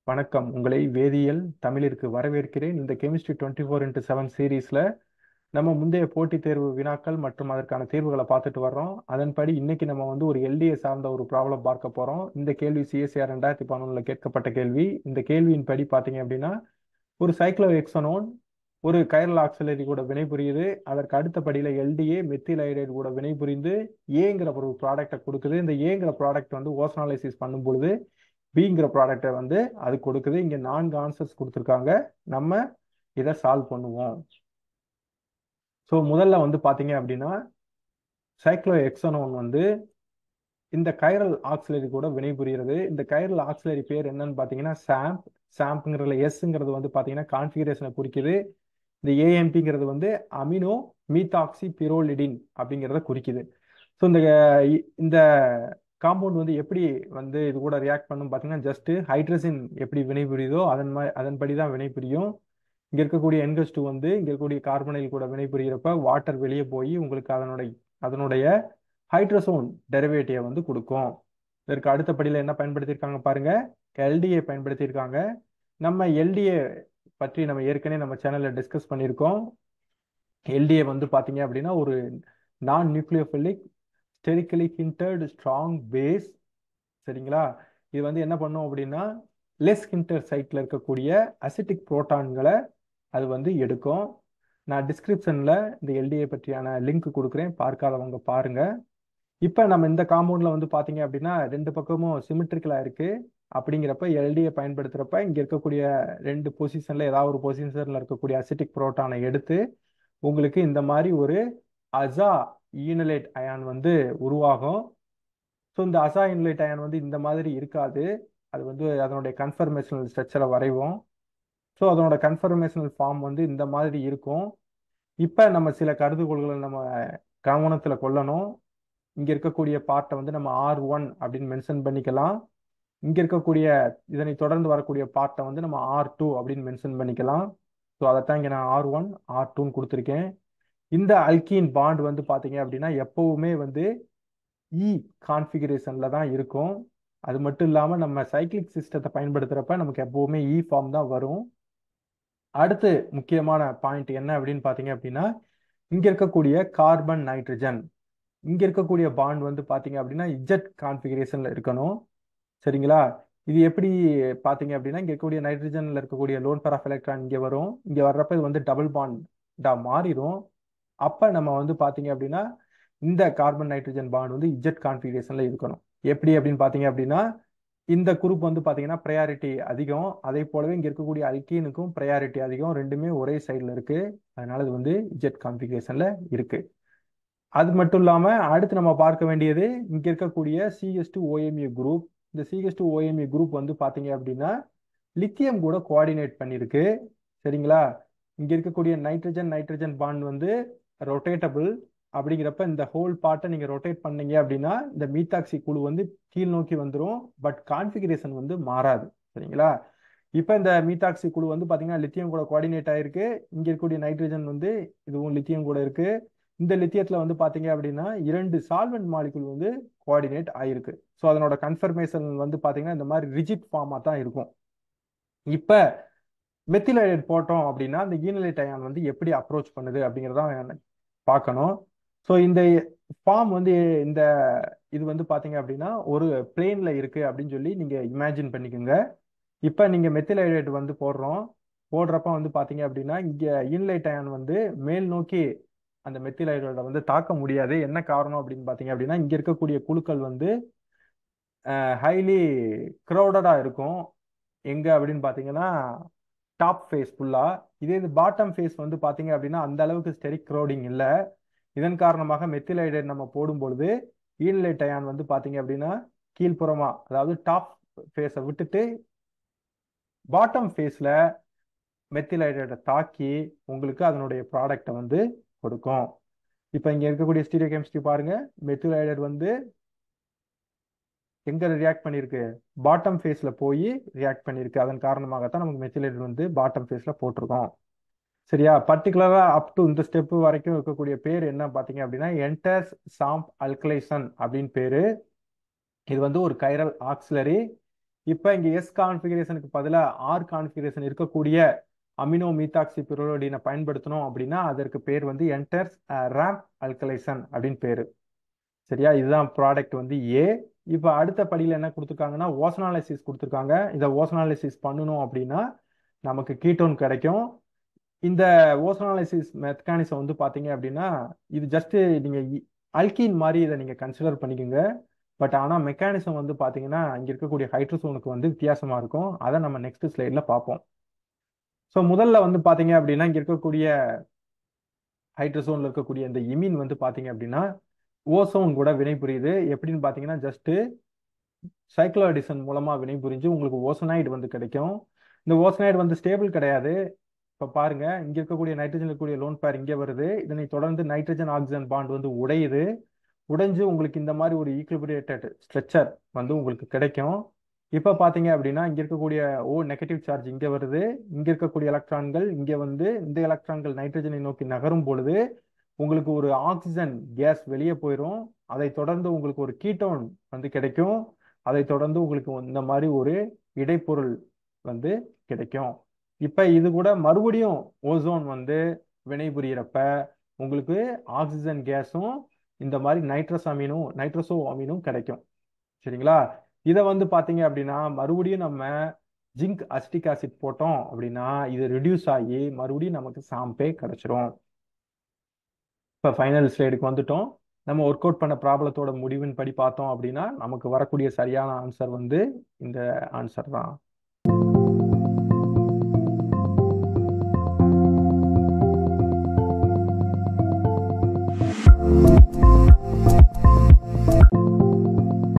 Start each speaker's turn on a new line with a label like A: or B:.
A: வணக்கம். உங்களை வேதியியல் தமிழிற்கு வரவேற்கிறேன். இந்த கெமிஸ்ட்ரி 24x7 சீரீஸ்ல நம்ம முந்தைய போட்டித் தேர்வு வினாக்கள் மற்றும் அதற்கான தீர்வுகளை பார்த்துட்டு வர்றோம். அதன்படி இன்னைக்கு நம்ம ஒரு எல்டிஏ சார்ந்த ஒரு ப்ராப்ளம் பார்க்க போறோம். இந்த கேள்வி சிஎஸ்ஆர் 2011 கேட்கப்பட்ட கேள்வி. இந்த கேள்வியின் படி பார்த்தீங்க அப்படின்னா, ஒரு சைக்ளோஹெக்சனோன் ஒரு கைரல் ஆக்சிலரி கூட வினைபுரியுது. அதற்கு அடுத்த படியில எல்டிஏ மெத்தில் ஐடைடு கூட வினைபுரிந்து ஏங்கிற ஒரு ப்ராடக்டை கொடுக்குது. இந்த ஏங்கிற ப்ராடக்ட் ஓசனாலிசிஸ் பண்ணும் பொழுது பிங்கிற ப்ராடக்டை அது கொடுக்குது. இங்க 4 ஆன்சர்ஸ் கொடுத்துருக்காங்க. நம்ம இதை சால்வ் பண்ணுவோம். ஸோ முதல்ல பாத்தீங்க அப்படின்னா, சைக்ளோஹெக்சனோன் இந்த கைரல் ஆக்சிலரி கூட வினைபுரிகிறது. இந்த கைரல் ஆக்சிலரி பேர் என்னன்னு பாத்தீங்கன்னா சாம்ப்ங்கிறதுல எஸ்ங்கிறது பாத்தீங்கன்னா கான்ஃபிகரேஷனை குறிக்குது. இந்த ஏஎம்பிங்கிறது அமினோ மீத்தாக்சி பிரோலிடின் அப்படிங்கிறத குறிக்குது. ஸோ இந்த காம்பவுண்ட் எப்படி இது கூட ரியாக்ட் பண்ணும் பார்த்தீங்கன்னா, ஜஸ்ட் ஹைட்ரஜன் எப்படி வினைபுரியுதோ அதன்படி தான் வினைபுரியும். இங்க இருக்கக்கூடிய NH2 இங்க இருக்கக்கூடிய கார்பனைல் கூட வினைபுரியறப்ப வாட்டர் வெளியே போய் உங்களுக்கு அதனுடைய ஹைட்ரசோன் டெரிவேட்டிவ் கொடுக்கும். இதற்கு அடுத்த படியில என்ன பயன்படுத்தியிருக்காங்க பாருங்க, எல்டிஏ பயன்படுத்தியிருக்காங்க. நம்ம எல்டிஏ பற்றி நம்ம ஏற்கனவே நம்ம சேனல்ல டிஸ்கஸ் பண்ணியிருக்கோம். எல்டிஏ பாத்தீங்க அப்படின்னா ஒரு நான் நியூக்ளியோபிலிக் ஸ்டெரிக்கலி ஹிண்டர்டு ஸ்ட்ராங் பேஸ். சரிங்களா? இது என்ன பண்ணும் அப்படின்னா, லெஸ் ஹிண்டர் சைட்ல இருக்கக்கூடிய அசிட்டிக் புரோட்டான்களை அது எடுக்கும். நான் டிஸ்கிரிப்ஷன்ல இந்த எல்டிஏ பற்றியான லிங்க் கொடுக்குறேன், பார்க்காதவங்க பாருங்க. இப்போ நம்ம இந்த காம்பவுண்ட்ல பாத்தீங்க அப்படின்னா 2 பக்கமும் சிமெட்ரிக்கலா இருக்கு. அப்படிங்கிறப்ப எல்டிஏ பயன்படுத்துறப்ப இங்க இருக்கக்கூடிய 2 பொசிஷன்ல ஏதாவது ஒரு பொசிஷன்ல இருக்கக்கூடிய அசிட்டிக் புரோட்டானை எடுத்து உங்களுக்கு இந்த மாதிரி ஒரு அசா ஈனலேட் அயான் உருவாகும். ஸோ இந்த அசா ஈனலேட் அயான் இந்த மாதிரி இருக்காது. அது அதனுடைய கன்ஃபர்மேஷனல் ஸ்ட்ரக்சரை வரைவோம். ஸோ அதனோட கன்ஃபர்மேஷனல் ஃபார்ம் இந்த மாதிரி இருக்கும். இப்போ நம்ம சில கருதுகோள்களை நம்ம கவனத்தில் கொள்ளணும். இங்க இருக்கக்கூடிய பார்ட்டை நம்ம R1 அப்படின்னு மென்ஷன் பண்ணிக்கலாம். இங்க இருக்கக்கூடிய இதனை தொடர்ந்து வரக்கூடிய பார்ட்டை நம்ம R2 அப்படின்னு மென்ஷன் பண்ணிக்கலாம். ஸோ அதைத்தான் இங்க நான் R1 R2ன்னு கொடுத்துருக்கேன். இந்த அல்கீன் பாண்ட் பாத்தீங்க அப்படின்னா எப்பவுமே இ கான்ஃபிகரேஷன்ல தான் இருக்கும். அது மட்டும் இல்லாம நம்ம சைக்கிளிக் சிஸ்டத்தை பயன்படுத்துறப்ப நமக்கு எப்பவுமே இ ஃபார்ம் தான் வரும். அடுத்து முக்கியமான பாயிண்ட் என்ன அப்படின்னு பாத்தீங்க அப்படின்னா, இங்க இருக்கக்கூடிய கார்பன் நைட்ரஜன் இங்க இருக்கக்கூடிய பாண்ட் பாத்தீங்க அப்படின்னா இஜெட் கான்ஃபிகரேஷன்ல இருக்கணும். சரிங்களா? இது எப்படி பாத்தீங்க அப்படின்னா, இங்க இருக்கக்கூடிய நைட்ரஜன்ல இருக்கக்கூடிய லோன் பேர் ஆஃப் எலக்ட்ரான் இங்க வரும். இங்க வர்றப்ப இது டபுள் பாண்டா மாறிடும். அப்ப நம்ம பாத்தீங்க அப்படின்னா இந்த கார்பன் நைட்ரஜன் பாண்ட் இஜெட் கான்ஃபிகரேஷன்ல இருக்கணும். எப்படி அப்படின்னு பாத்தீங்க அப்படின்னா, இந்த குரூப் பாத்தீங்கன்னா ப்ரையாரிட்டி அதிகம். அதே போலவே இங்க இருக்கக்கூடிய அல்கீனுக்கும் ப்ரையாரிட்டி அதிகம். ரெண்டுமே ஒரே சைட்ல இருக்கு. அதனால இது இஜெட் கான்ஃபிகரேஷன்ல இருக்கு. அது மட்டும் இல்லாம அடுத்து நம்ம பார்க்க வேண்டியது இங்க இருக்கக்கூடிய CH2OMe குரூப். இந்த CH2OMe குரூப் பாத்தீங்க அப்படின்னா லித்தியம் கூட கோஆர்டினேட் பண்ணிருக்கு. சரிங்களா? இங்க இருக்கக்கூடிய நைட்ரஜன் பாண்ட் ரொட்டேட்டபிள். அப்படிங்கிறப்ப இந்த ஹோல் பார்ட்டை நீங்க ரொட்டேட் பண்ணீங்க அப்படின்னா இந்த மீத்தாக்சி குழு கீழ் நோக்கி வந்துடும். பட் கான்ஃபிகரேஷன் மாறாது. சரிங்களா? இப்ப இந்த மீத்தாக்சி குழு பாத்தீங்கன்னா லித்தியம் கூட கோஆர்டினேட் ஆயிருக்கு. இங்க இருக்கக்கூடிய நைட்ரஜன் இதுவும் லித்தியம் கூட இருக்கு. இந்த லித்தியத்துல பாத்தீங்க அப்படின்னா 2 சால்வெண்ட் மாலிகுல் கோஆர்டினேட் ஆயிருக்கு. ஸோ அதனோட கன்ஃபர்மேஷன் பாத்தீங்கன்னா இந்த மாதிரி ரிஜிட் ஃபார்மா தான் இருக்கும். இப்ப மெத்தில் ஐடைடு போட்டோம் அப்படின்னா இந்த ஈனலேட் அயான் எப்படி அப்ரோச் பண்ணுது அப்படிங்கிறத பார்க்கணும். ஸோ இந்த ஃபார்ம் இந்த இது பாத்தீங்க அப்படின்னா ஒரு பிளேன்ல இருக்கு அப்படின்னு சொல்லி நீங்க இமேஜின் பண்ணிக்கோங்க. இப்ப நீங்க மெத்தில் ஐடைடு போடுறப்ப பாத்தீங்க அப்படின்னா இங்க ஈனலேட் அயான் மேல் நோக்கி அந்த மெத்தில் ஐடைடை தாக்க முடியாது. என்ன காரணம் அப்படின்னு பாத்தீங்க அப்படின்னா, இங்க இருக்கக்கூடிய குழுக்கள் ஹைலி க்ரௌடடா இருக்கும். எங்க அப்படின்னு பாத்தீங்கன்னா டாப் ஃபேஸ் ஃபுல்லா. இதே இது பாட்டம் ஃபேஸ் பாத்தீங்க அப்படின்னா அந்த அளவுக்கு ஸ்டெரிக் க்ரௌடிங் இல்லை. இதன் காரணமாக மெத்தில் ஐடைடு நம்ம போடும் பொழுது ஈனலேட் அயான் பாத்தீங்க அப்படின்னா கீழ்ப்புறமா, அதாவது டாப் ஃபேஸை விட்டுட்டு பாட்டம் ஃபேஸ்ல மெத்தில் ஐடைடை தாக்கி உங்களுக்கு அதனுடைய ப்ராடக்டை கொடுக்கும். இப்போ இங்க இருக்கக்கூடிய ஸ்டீரியோ கெமிஸ்ட்ரி பாருங்க. மெத்தில் ஐடைடு எங்க ரியாக்ட் பண்ணிருக்கு? பாட்டம் ஃபேஸ்ல போய் ரியாக்ட் பண்ணிருக்கு. அதன் காரணமாகத்தான் நமக்கு மெத்தில் ஐடைடு பாட்டம் ஃபேஸ்ல போட்டிருக்கோம். சரியா? பர்டிகுலரா அப் டு இந்த ஸ்டெப் வரைக்கும் இருக்கக்கூடிய பேர் என்ன பாத்தீங்க அப்படின்னா என்டர்ஸ் சாம்ப் அல்கலைசன் அப்படின்னு பேரு. இது வந்து ஒரு கைரல் ஆக்சிலரி. இப்போ இங்க எஸ் கான்ஃபிகரேஷனுக்கு பதிலாக ஆர் கான்ஃபிகரேஷன் இருக்கக்கூடிய அமினோ மீத்தாக்சி பிரிரோடினை பயன்படுத்தணும் அப்படின்னா அதற்கு பேர் வந்து என்டர்ஸ் ரேம்ப் அல்கலைசன் அப்படின்னு பேரு. சரியா? இதுதான் ப்ராடக்ட் வந்து ஏ. இப்போ அடுத்த படியில் என்ன கொடுத்துருக்காங்கன்னா ஓசனாலிசிஸ் கொடுத்துருக்காங்க. இதை ஓசனாலிசிஸ் பண்ணணும் அப்படின்னா நமக்கு கீட்டோன் கிடைக்கும். இந்த ஓசனாலிசிஸ் மெக்கானிசம் வந்து பார்த்தீங்க அப்படின்னா இது ஜஸ்ட் நீங்கள் அல்கீன் மாதிரி இதை நீங்கள் கன்சிடர் பண்ணிக்கோங்க. பட் ஆனால் மெக்கானிசம் வந்து பார்த்தீங்கன்னா இங்கே இருக்கக்கூடிய ஹைட்ரோசோனுக்கு வந்து வித்தியாசமாக இருக்கும். அதை நம்ம நெக்ஸ்ட் ஸ்லைடில் பார்ப்போம். ஸோ முதல்ல வந்து பார்த்தீங்க அப்படின்னா இங்கே இருக்கக்கூடிய ஹைட்ரோசோனில் இருக்கக்கூடிய இந்த இமீன் வந்து பார்த்தீங்க அப்படின்னா ஓசோன் கூட வினைபுரியுது. எப்படின்னு பார்த்தீங்கன்னா ஜஸ்ட் சைக்ளோடிசன் மூலமாக வினைபுரிஞ்சு உங்களுக்கு ஓசனைடு வந்து கிடைக்கும். இந்த ஓசனைடு வந்து ஸ்டேபிள் கிடையாது. இப்போ பாருங்க, இங்க இருக்கக்கூடிய நைட்ரஜன் இருக்கக்கூடிய லோன் பேர் இங்கே வருது. இதனை தொடர்ந்து நைட்ரஜன் ஆக்சிஜன் பாண்ட் வந்து உடையுது. உடைஞ்சு உங்களுக்கு இந்த மாதிரி ஒரு ஈக்குலிபிரேட்டட் ஸ்ட்ரக்சர் வந்து உங்களுக்கு கிடைக்கும். இப்போ பார்த்தீங்க அப்படின்னா இங்கே இருக்கக்கூடிய நெகட்டிவ் சார்ஜ் இங்கே வருது. இங்கே இருக்கக்கூடிய எலக்ட்ரான்கள் இங்கே வந்து இந்த எலக்ட்ரான்கள் நைட்ரஜனை நோக்கி நகரும் பொழுது உங்களுக்கு ஒரு ஆக்சிஜன் கேஸ் வெளியே போயிடும். அதை தொடர்ந்து உங்களுக்கு ஒரு கீட்டோன் வந்து கிடைக்கும். அதை தொடர்ந்து உங்களுக்கு இந்த மாதிரி ஒரு இடைப்பொருள் வந்து கிடைக்கும். இப்ப இது கூட மறுபடியும் ஓசோன் வந்து வினைபுரியறப்ப உங்களுக்கு ஆக்சிஜன் கேஸும் இந்த மாதிரி நைட்ரஸோ அமீனும் கிடைக்கும். சரிங்களா? இதை வந்து பாத்தீங்க அப்படின்னா மறுபடியும் நம்ம ஜிங்க் அசிட்டிக் ஆசிட் போட்டோம் அப்படின்னா இது ரிடியூஸ் ஆகி மறுபடியும் நமக்கு சாம்பே கிடைச்சிரும். இப்போ ஃபைனல் ஸ்லைடுக்கு வந்துட்டோம். நம்ம ஒர்க் அவுட் பண்ண ப்ராப்ளத்தோட முடிவின் படி பார்த்தோம் அப்படின்னா நமக்கு வரக்கூடிய சரியான ஆன்சர் வந்து இந்த ஆன்சர் தான்.